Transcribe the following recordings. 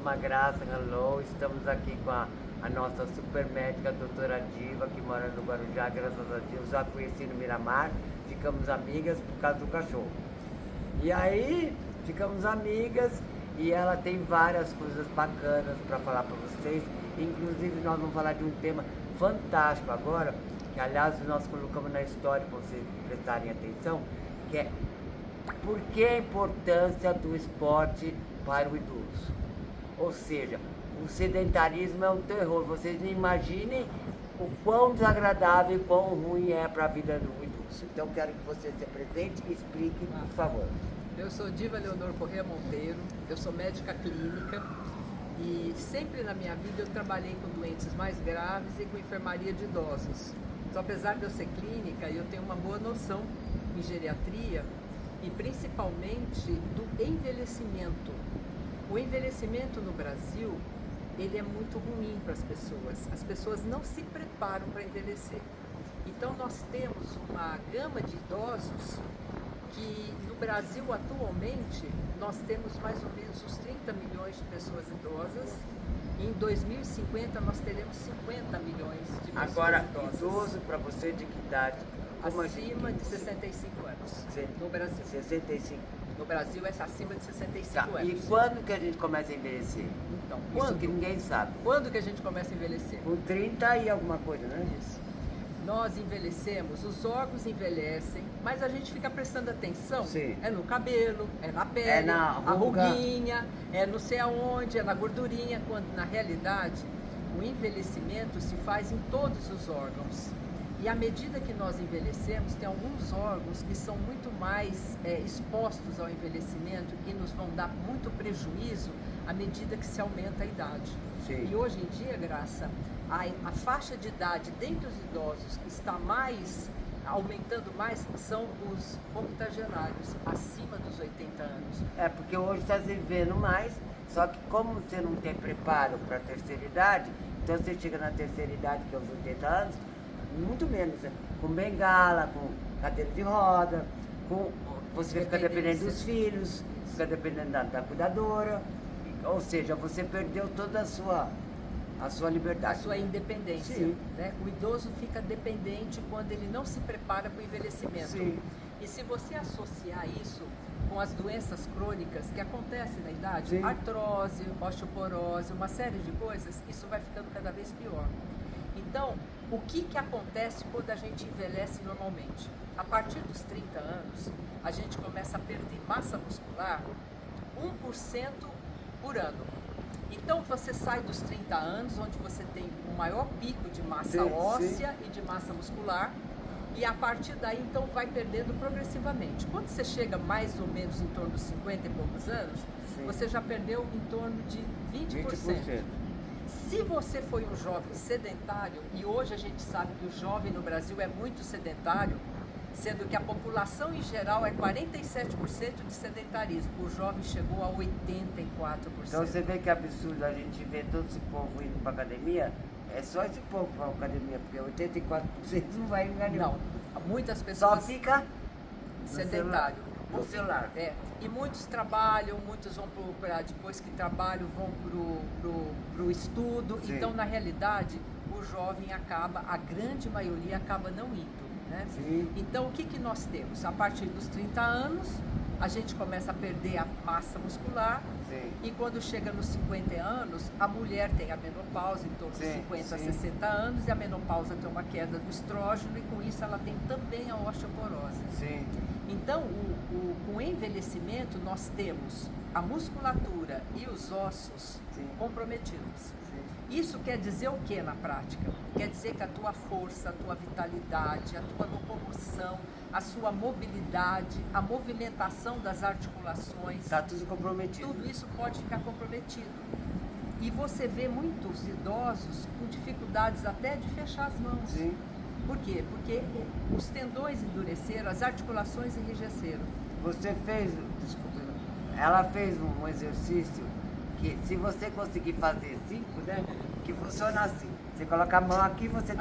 chama Graça, hello. Estamos aqui com a nossa super médica, a doutora Diva, que mora no Guarujá, graças a Deus. Já conheci no Miramar, ficamos amigas por causa do cachorro. E aí, ficamos amigas e ela tem várias coisas bacanas para falar para vocês. Inclusive, nós vamos falar de um tema fantástico agora, que aliás nós colocamos na história para vocês prestarem atenção, que é por que a importância do esporte para o idoso. Ou seja, o sedentarismo é um terror. Vocês não imaginem o quão desagradável e quão ruim é para a vida do idoso. Então quero que você se apresente e explique, por favor. Eu sou Diva Leonor Corrêa Monteiro, eu sou médica clínica e sempre na minha vida eu trabalhei com doentes mais graves e com enfermaria de idosos. Então, apesar de eu ser clínica, eu tenho uma boa noção em geriatria e principalmente do envelhecimento. O envelhecimento no Brasil, ele é muito ruim para as pessoas. As pessoas não se preparam para envelhecer. Então nós temos uma gama de idosos que no Brasil atualmente nós temos mais ou menos uns 30 milhões de pessoas idosas. Em 2050 nós teremos 50 milhões de pessoas Agora, idosas. idoso para você de que idade? Como Acima de 65 anos no Brasil. 65. No Brasil é acima de 65 Tá. anos. E quando que a gente começa a envelhecer? Então, Isso que ninguém sabe. quando que a gente começa a envelhecer? Com 30 e alguma coisa, né? Isso. Nós envelhecemos, os órgãos envelhecem, mas a gente fica prestando atenção. Sim. É no cabelo, é na pele, É na a ruga. ruguinha, é não sei aonde, é na gordurinha, quando na realidade o envelhecimento se faz em todos os órgãos. E à medida que nós envelhecemos, tem alguns órgãos que são muito mais expostos ao envelhecimento e nos vão dar muito prejuízo à medida que se aumenta a idade. Sim. E hoje em dia, Graça, a faixa de idade dentre os idosos que está mais aumentando mais são os octogenários, acima dos 80 anos. É, porque hoje está se vivendo mais, só que como você não tem preparo para a terceira idade, então você chega na terceira idade, que é os 80 anos, muito menos, né? Com bengala, com cadeira de roda, você fica dependendo dos filhos, fica dependendo da cuidadora, ou seja, você perdeu toda a sua liberdade. A sua independência. Sim. Né? O idoso fica dependente quando ele não se prepara para o envelhecimento. Sim. E se você associar isso com as doenças crônicas que acontecem na idade, Sim. artrose, osteoporose, uma série de coisas, isso vai ficando cada vez pior. Então, o que acontece quando a gente envelhece normalmente? A partir dos 30 anos, a gente começa a perder massa muscular 1% por ano. Então, você sai dos 30 anos, onde você tem o maior pico de massa Sim, óssea e de massa muscular, e a partir daí, então, vai perdendo progressivamente. Quando você chega mais ou menos em torno dos 50 e poucos anos, Sim. você já perdeu em torno de 20%. Se você foi um jovem sedentário, e hoje a gente sabe que o jovem no Brasil é muito sedentário, sendo que a população em geral é 47% de sedentarismo, o jovem chegou a 84%. Então você vê que absurdo a gente ver todo esse povo indo para academia, é só esse povo para academia, porque 84% não vai em lugar nenhum. Não, muitas Só pessoas fica sedentário. no celular. É, e muitos trabalham, muitos vão depois que trabalham, vão pro estudo. Sim. Então, na realidade, o jovem acaba, a grande maioria acaba não indo. Né? Sim. Então, o que nós temos? A partir dos 30 anos, a gente começa a perder a massa muscular. Sim. E quando chega nos 50 anos, a mulher tem a menopausa em torno de Sim, 50 a sim. 60 anos, e a menopausa tem uma queda do estrógeno, e com isso ela tem também a osteoporose. Sim. Então, com o envelhecimento, nós temos a musculatura e os ossos Sim. comprometidos. Sim. Isso quer dizer o que na prática? Quer dizer que a tua força, a tua vitalidade, a tua locomoção, a sua mobilidade, a movimentação das articulações, Está tudo comprometido. tudo isso pode ficar comprometido. E você vê muitos idosos com dificuldades até de fechar as mãos. Sim. Por quê? Porque os tendões endureceram, as articulações enrijeceram. Você fez, desculpa, ela fez um exercício que se você conseguir fazer 5, né, que funciona assim. Você coloca a mão aqui, você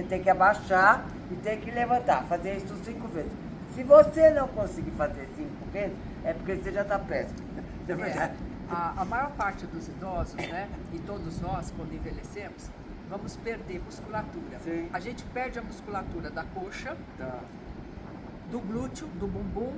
tem que abaixar e tem que levantar, fazer isso 5 vezes. Se você não conseguir fazer 5 vezes, é porque você já está péssimo. A maior parte dos idosos, né, e todos nós, quando envelhecemos, vamos perder musculatura. Sim. A gente perde a musculatura da coxa, Tá. do glúteo, do bumbum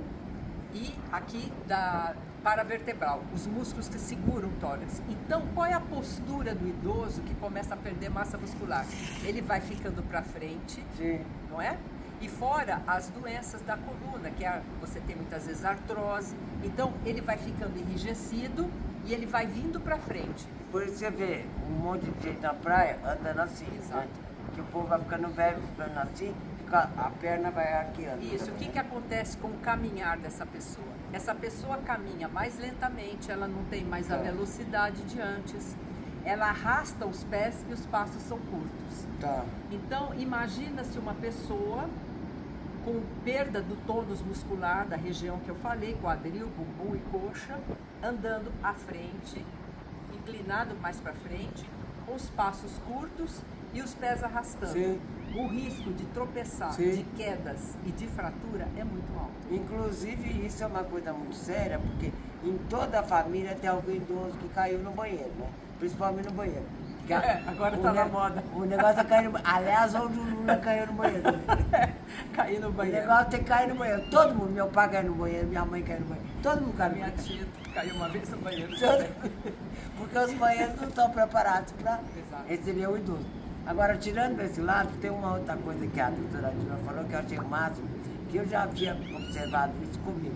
e aqui da paravertebral, os músculos que seguram o tórax. Então, qual é a postura do idoso que começa a perder massa muscular? Ele vai ficando para frente, Sim. não é? E fora as doenças da coluna, que é, você tem muitas vezes artrose. Então, ele vai ficando enrijecido e ele vai vindo para frente. Por isso você vê um monte de gente na praia andando assim, Exato. né? Que o povo vai ficando velho, ficando assim, a perna vai arqueando. Isso, o que acontece com o caminhar dessa pessoa? Essa pessoa caminha mais lentamente, ela não tem mais a velocidade de antes, ela arrasta os pés e os passos são curtos. Tá. Então, imagina se uma pessoa com perda do tônus muscular da região que eu falei, quadril, bumbum e coxa, andando à frente, inclinado mais para frente, com os passos curtos e os pés arrastando. Sim. O risco de tropeçar, Sim. de quedas e de fratura é muito alto. Inclusive, isso é uma coisa muito séria, porque em toda a família tem algum idoso que caiu no banheiro, né? Principalmente no banheiro. Agora O tá na ne- moda. O negócio é cair no banheiro. Aliás, onde o Lula caiu no banheiro. Cair no O banheiro. negócio é cair no banheiro. Todo mundo, meu pai caiu no banheiro, minha mãe caiu no banheiro. Todo mundo A caiu no minha banheiro. tia caiu uma vez no banheiro. Porque os banheiros não estão preparados para Exato. receber o idoso. Agora, tirando desse lado, tem uma outra coisa que a doutora Dina falou que eu achei o máximo, que eu já havia observado isso comigo.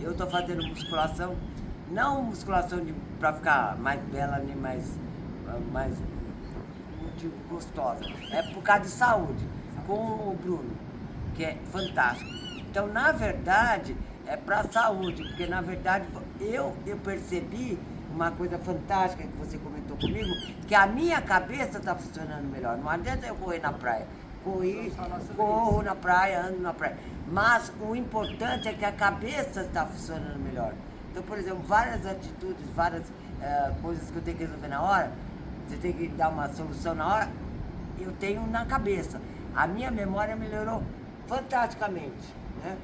Eu estou fazendo musculação, não musculação para ficar mais bela nem mais gostosa, é por causa de saúde, com o Bruno, que é fantástico. Então, na verdade, é para saúde, porque na verdade eu percebi uma coisa fantástica que você comentou comigo, que a minha cabeça está funcionando melhor. Não adianta eu correr na praia. Corro na praia, ando na praia. Mas o importante é que a cabeça está funcionando melhor. Então, por exemplo, várias atitudes, várias coisas que eu tenho que resolver na hora, você tem que dar uma solução na hora, eu tenho na cabeça. A minha memória melhorou fantasticamente, né?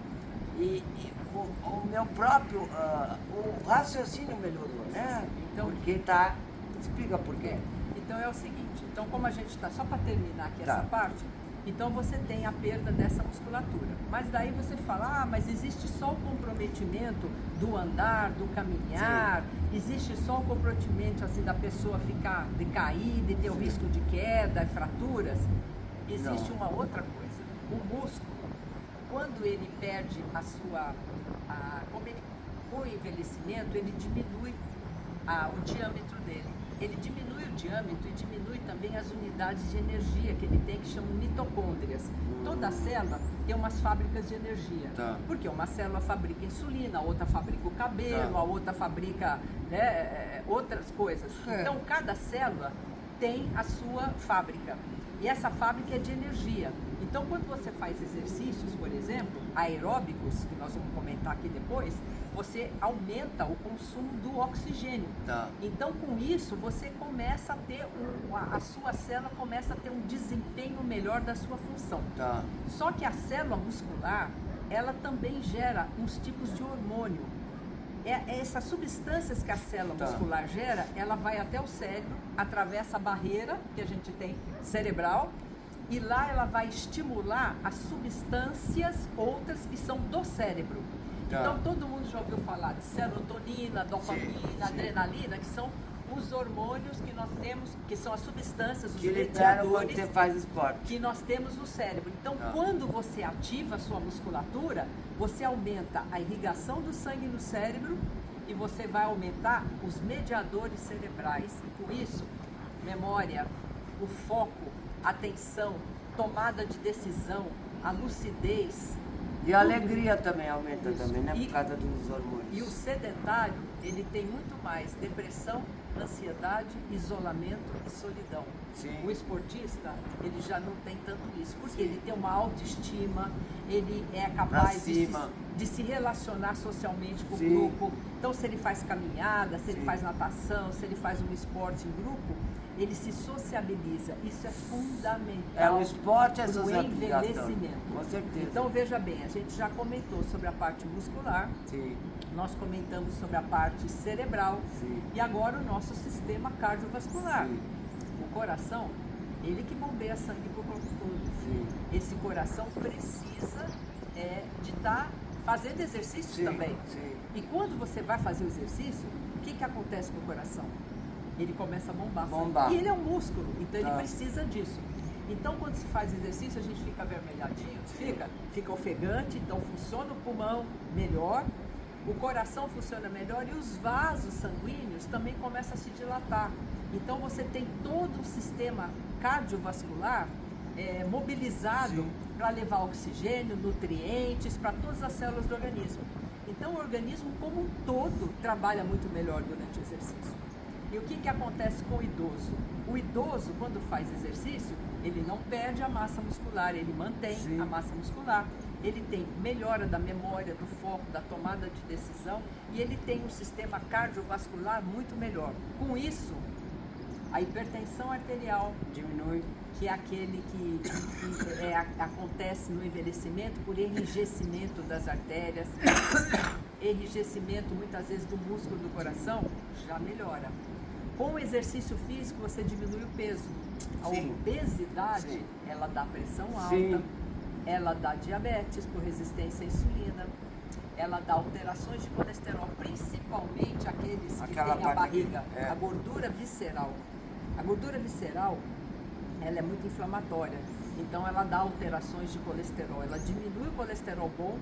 E o meu próprio, o raciocínio melhorou, né? Então, porque tá, explica por quê. Então é o seguinte, então como a gente está, só para terminar aqui Tá. essa parte, então você tem a perda dessa musculatura. Mas daí você fala, mas existe só o comprometimento do andar, do caminhar, existe só o comprometimento assim da pessoa ficar, de cair, de ter o risco de queda, fraturas. Existe Não. uma outra coisa, o músculo, quando ele perde a sua, com o envelhecimento, ele diminui o diâmetro dele. Ele diminui o diâmetro e diminui também as unidades de energia que ele tem, que chamam mitocôndrias. Toda célula tem umas fábricas de energia. Tá. Porque uma célula fabrica insulina, a outra fabrica o cabelo, Tá. a outra fabrica, né, outras coisas. É. Então, cada célula tem a sua fábrica. E essa fábrica é de energia. Então, quando você faz exercícios, por exemplo, aeróbicos, que nós vamos comentar aqui depois, você aumenta o consumo do oxigênio. Tá. Então, com isso, você começa a ter, a sua célula começa a ter um desempenho melhor da sua função. Tá. Só que a célula muscular, ela também gera uns tipos de hormônio. Essas substâncias que a célula Tá. muscular gera, ela vai até o cérebro, atravessa a barreira que a gente tem cerebral, e lá ela vai estimular as substâncias outras que são do cérebro. Tá. Então todo mundo já ouviu falar de serotonina, dopamina, Sim. adrenalina, que são os hormônios que nós temos, que são as substâncias, os Que liberam quando mediadores você faz esporte. que nós temos no cérebro. Então, Tá. quando você ativa a sua musculatura, você aumenta a irrigação do sangue no cérebro e você vai aumentar os mediadores cerebrais. E com isso, memória, o foco, atenção, tomada de decisão, a lucidez. E a alegria também aumenta Isso. também, né? E- Por causa dos hormônios. E o sedentário, ele tem muito mais depressão, ansiedade, isolamento e solidão. Sim. O esportista, ele já não tem tanto isso, porque ele tem uma autoestima, ele é capaz cima. de se relacionar socialmente com o Sim. grupo. Então, se ele faz caminhada, se ele Sim. faz natação, se ele faz um esporte em grupo, ele se sociabiliza. Isso é fundamental O esporte é para o socialização. envelhecimento. Com certeza. Então, veja bem, a gente já comentou sobre a parte muscular, Sim. nós comentamos sobre a parte cerebral. Sim. E agora o nosso sistema cardiovascular. Sim. O coração, ele que bombeia sangue para o corpo todo. Sim. Esse coração precisa de estar fazendo exercícios Sim, também. sim. E quando você vai fazer o exercício, o que acontece com o coração? Ele começa a bombar. Bombar. E ele é um músculo, então ele Tá. precisa disso. Então quando se faz exercício, a gente fica avermelhadinho, fica ofegante, então funciona o pulmão melhor, o coração funciona melhor e os vasos sanguíneos também começam a se dilatar. Então você tem todo o sistema cardiovascular mobilizado para levar oxigênio, nutrientes para todas as células do organismo. Então o organismo como um todo trabalha muito melhor durante o exercício. E o que acontece com o idoso? O idoso, quando faz exercício, ele não perde a massa muscular, ele mantém Sim. a massa muscular. Ele tem melhora da memória, do foco, da tomada de decisão e ele tem um sistema cardiovascular muito melhor. Com isso, a hipertensão arterial, Diminui. que é aquele que acontece no envelhecimento por enrijecimento das artérias, enrijecimento muitas vezes do músculo do coração, já melhora. Com o exercício físico você diminui o peso. A Sim. obesidade, Sim. ela dá pressão alta, Sim. ela dá diabetes por resistência à insulina, ela dá alterações de colesterol, principalmente aqueles que Aquela têm a parte aqui, barriga, é. a gordura visceral. A gordura visceral, ela é muito inflamatória, então ela dá alterações de colesterol, ela diminui o colesterol bom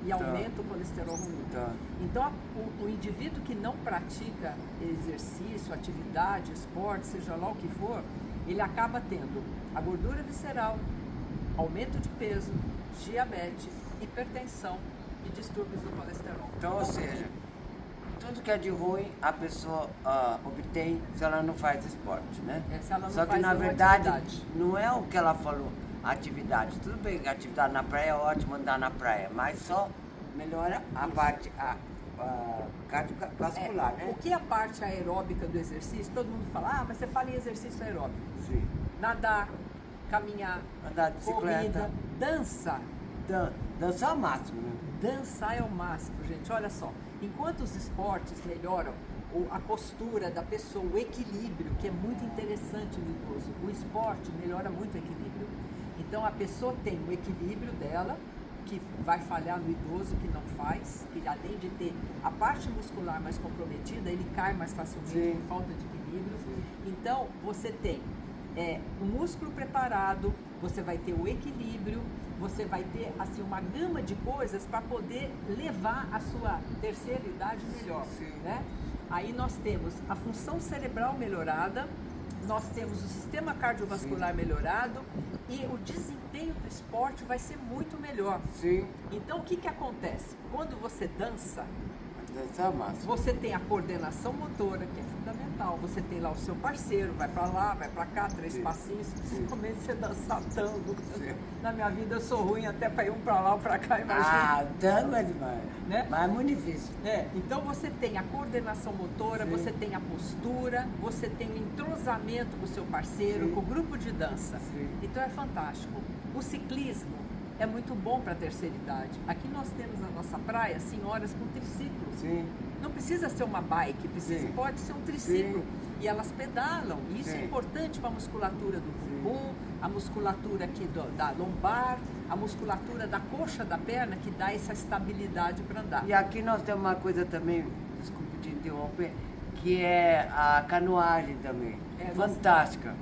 e aumenta o colesterol ruim. Tá. Então o indivíduo que não pratica exercício, atividade, esporte, seja lá o que for, ele acaba tendo a gordura visceral, aumento de peso, diabetes, hipertensão e distúrbios do colesterol. Então, ou seja, tudo que é de ruim a pessoa obtém se ela não faz esporte, né? Se ela não Só que faz na nenhuma verdade atividade. não é o que ela falou, atividade. Tudo bem, a atividade na praia é ótimo andar na praia, mas só melhora a parte cardiovascular, né? O que é a parte aeróbica do exercício? Todo mundo fala, mas você fala em exercício aeróbico. Sim. Nadar, caminhar, Andar de bicicleta. corrida, dança. Dançar ao máximo, né? Dançar é o máximo, gente. Olha só, enquanto os esportes melhoram a postura da pessoa, o equilíbrio, que é muito interessante no idoso, o esporte melhora muito o equilíbrio. Então a pessoa tem o equilíbrio dela, que vai falhar no idoso, que não faz, que além de ter a parte muscular mais comprometida, ele cai mais facilmente Sim. por falta de equilíbrio. Sim. Então você tem o músculo preparado, você vai ter o equilíbrio, você vai ter assim uma gama de coisas para poder levar a sua terceira idade melhor, Sim. né? Aí nós temos a função cerebral melhorada, nós temos o sistema cardiovascular melhorado e o desempenho do esporte vai ser muito melhor. Sim. Então o que acontece? Quando você dança, Dançar ao máximo. você tem a coordenação motora, que é fundamental. Você tem lá o seu parceiro, vai pra lá, vai pra cá, 3 Sim. passinhos, principalmente você dançar tango. Sim. Na minha vida eu sou ruim até pra ir um pra lá, um pra cá, imagina. Tango é demais. Né? Mas é muito difícil. Então você tem a coordenação motora, Sim. você tem a postura, você tem o entrosamento com o seu parceiro, Sim. com o grupo de dança. Sim. Então é fantástico. O ciclismo é muito bom para a terceira idade. Aqui nós temos na nossa praia senhoras com triciclo. Sim. Não precisa ser uma bike, Sim. pode ser um triciclo. Sim. E elas pedalam. E isso é Sim. importante para a musculatura do Sim. bumbum, a musculatura aqui da lombar, a musculatura da coxa da perna, que dá essa estabilidade para andar. E aqui nós temos uma coisa também, desculpe te interromper, que é a canoagem também. Fantástica.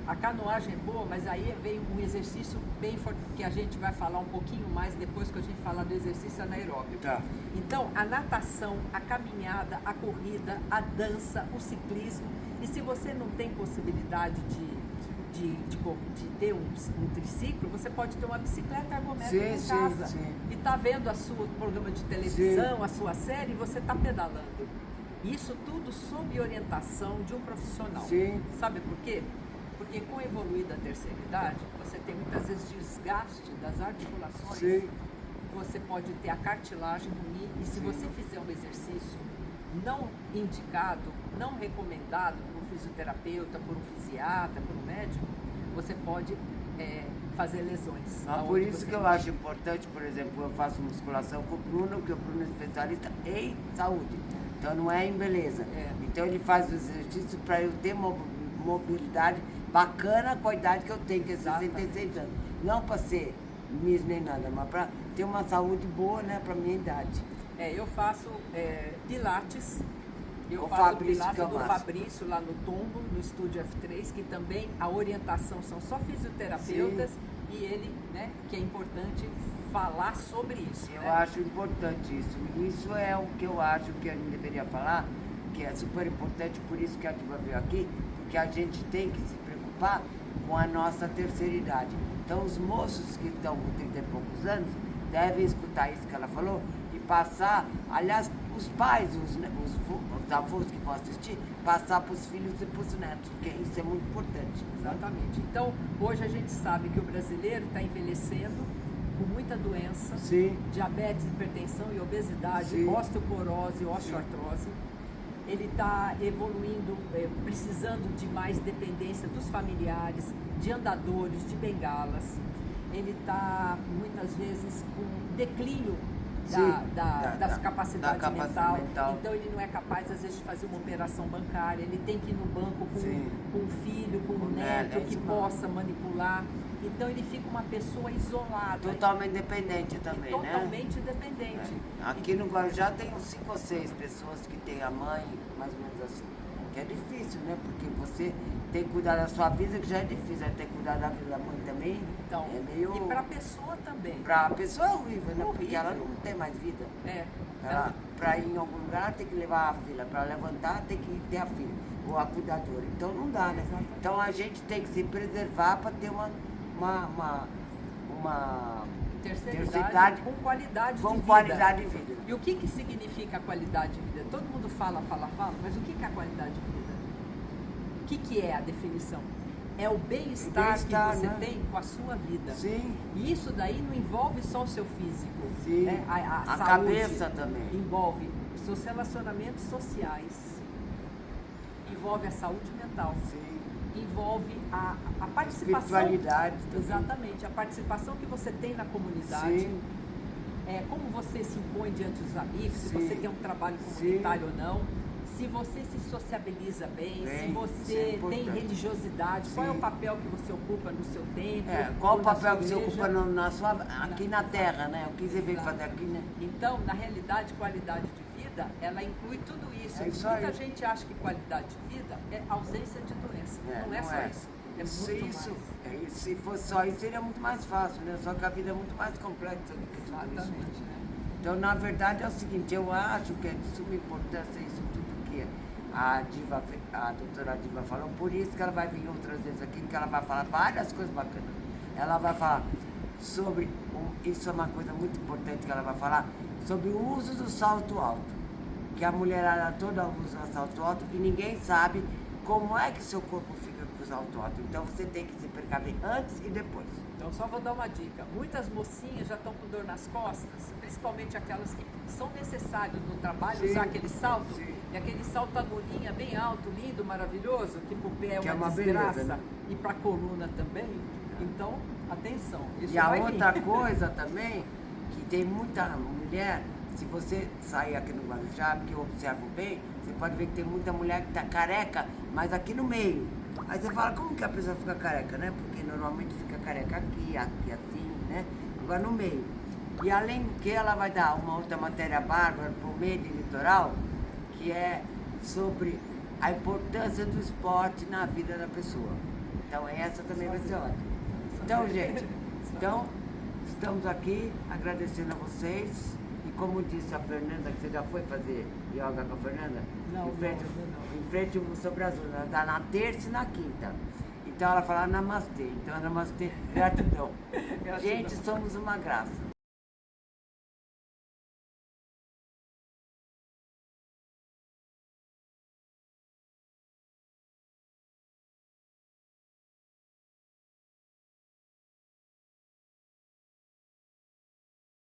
A canoagem é boa, mas aí vem um exercício bem forte, que a gente vai falar um pouquinho mais depois que a gente falar do exercício anaeróbico. Tá. Então, a natação, a caminhada, a corrida, a dança, o ciclismo. E se você não tem possibilidade de ter um triciclo, você pode ter uma bicicleta ergométrica em casa. Sim. E tá vendo a sua programa de televisão, a sua série, e você tá pedalando. Isso tudo sob orientação de um profissional. Sim. Sabe por quê? Porque com a evoluída terceira idade, você tem muitas vezes desgaste das articulações. Sim. Você pode ter a cartilagem ruim e se você fizer um exercício não indicado, não recomendado por um fisioterapeuta, por um fisiatra, por um médico, você pode fazer lesões. Por aonde isso você que eu acho importante, por exemplo, eu faço musculação com o Bruno, que o Bruno é especialista em saúde. Então não é em beleza. Então ele faz o exercício para eu ter uma mobilidade bacana com a idade que eu tenho, que é 66 anos. Não para ser Miss nem nada, mas para ter uma saúde boa, né, para minha idade. Eu faço Pilates. Eu O faço Fabrício Pilates do Camacho. Fabrício lá no Tombo, no Estúdio F3, que também a orientação são só fisioterapeutas. Sim. E ele, né, que é importante falar sobre isso. Eu né? acho importante isso. Isso é o que eu acho que a gente deveria falar, que é super importante, por isso que a Diva veio aqui, porque a gente tem que se preocupar com a nossa terceira idade. Então os moços que estão com 30 e poucos anos devem escutar isso que ela falou e passar, aliás, os pais, os avós que vão assistir, passar para os filhos e para os netos, porque isso é muito importante. Exatamente. Então, hoje a gente sabe que o brasileiro está envelhecendo com muita doença, Sim. diabetes, hipertensão e obesidade, Sim. osteoporose, osteoartrose. Ele está evoluindo, precisando de mais dependência dos familiares, de andadores, de bengalas. Ele está, muitas vezes, com declínio das capacidades mental. Então ele não é capaz, às vezes, de fazer uma operação bancária. Ele tem que ir no banco com um filho, com um neto que possa manipular. Então ele fica uma pessoa isolada. Totalmente dependente também, né? Totalmente dependente. Aqui no Guarujá tem uns 5 ou 6 pessoas que têm a mãe, mais ou menos assim. Que é difícil, né? Porque você tem que cuidar da sua vida, que já é difícil. Ter que cuidar da vida da mãe também. Então, é meio... E para a pessoa também. Para a pessoa é horrível, né? Porque ela não tem mais vida. Para ir em algum lugar, ela tem que levar a filha. Para levantar, tem que ter a filha. Ou a cuidadora. Então não dá, né? Exatamente. Então a gente tem que se preservar para ter uma terceira idade idade com qualidade de vida. qualidade de vida. E o que significa a qualidade de vida? Todo mundo fala, mas o que é a qualidade de vida? O que é a definição? É o bem-estar que você tem com a sua vida. Sim. E isso daí não envolve só o seu físico. Sim. Né? A saúde cabeça também. Envolve os seus relacionamentos sociais. Envolve a saúde mental. Sim. Envolve a participação. Espiritualidade também. Exatamente, a participação que você tem na comunidade. Sim. Como você se impõe diante dos amigos, se Sim. você tem um trabalho comunitário ou não, se você se sociabiliza bem, se você tem religiosidade, qual é o papel que você ocupa no seu templo? Qual o papel que você ocupa aqui na Terra, né? O que você veio fazer aqui, né? Então, na realidade, qualidade de vida, ela inclui tudo isso. Isso Muita aí. gente acha que qualidade de vida é ausência de doença. Não é só isso. É muito mais. Se fosse só isso, seria muito mais fácil, né? Só que a vida é muito mais complexa do que tudo isso. Exatamente, né? Então, na verdade, é o seguinte, eu acho que é de suma importância isso tudo que a doutora Diva falou, por isso que ela vai vir outras vezes aqui, que ela vai falar várias coisas bacanas. Ela vai falar sobre, isso é uma coisa muito importante que ela vai falar, sobre o uso do salto alto. Que a mulherada toda usa salto alto e ninguém sabe como é que seu corpo fica com o salto alto. Então você tem que se precaver antes e depois. Então, só vou dar uma dica. Muitas mocinhas já estão com dor nas costas, principalmente aquelas que são necessárias no trabalho usar aquele salto. Sim. E aquele salto agulhinha bem alto, lindo, maravilhoso, que pro pé é uma desgraça, beleza, né? E pra coluna também. Então, atenção. Isso E a vai outra vir. coisa também, que tem muita mulher, se você sair aqui no Guarujá, porque eu observo bem, você pode ver que tem muita mulher que tá careca, mas aqui no meio. Aí você fala, como que a pessoa fica careca, né? Porque normalmente fica careca aqui assim, né? Agora no meio. E além do que, ela vai dar uma outra matéria bárbara pro meio de litoral, que é sobre a importância do esporte na vida da pessoa. Então essa também vai ser ótima. Então, gente, estamos aqui agradecendo a vocês. E como disse a Fernanda, que você já foi fazer yoga com a Fernanda? Não, Em frente ao Sobre Azul, ela dá na terça e na quinta. Então ela fala namastê. Então namastê, gratidão. Gente, somos uma graça.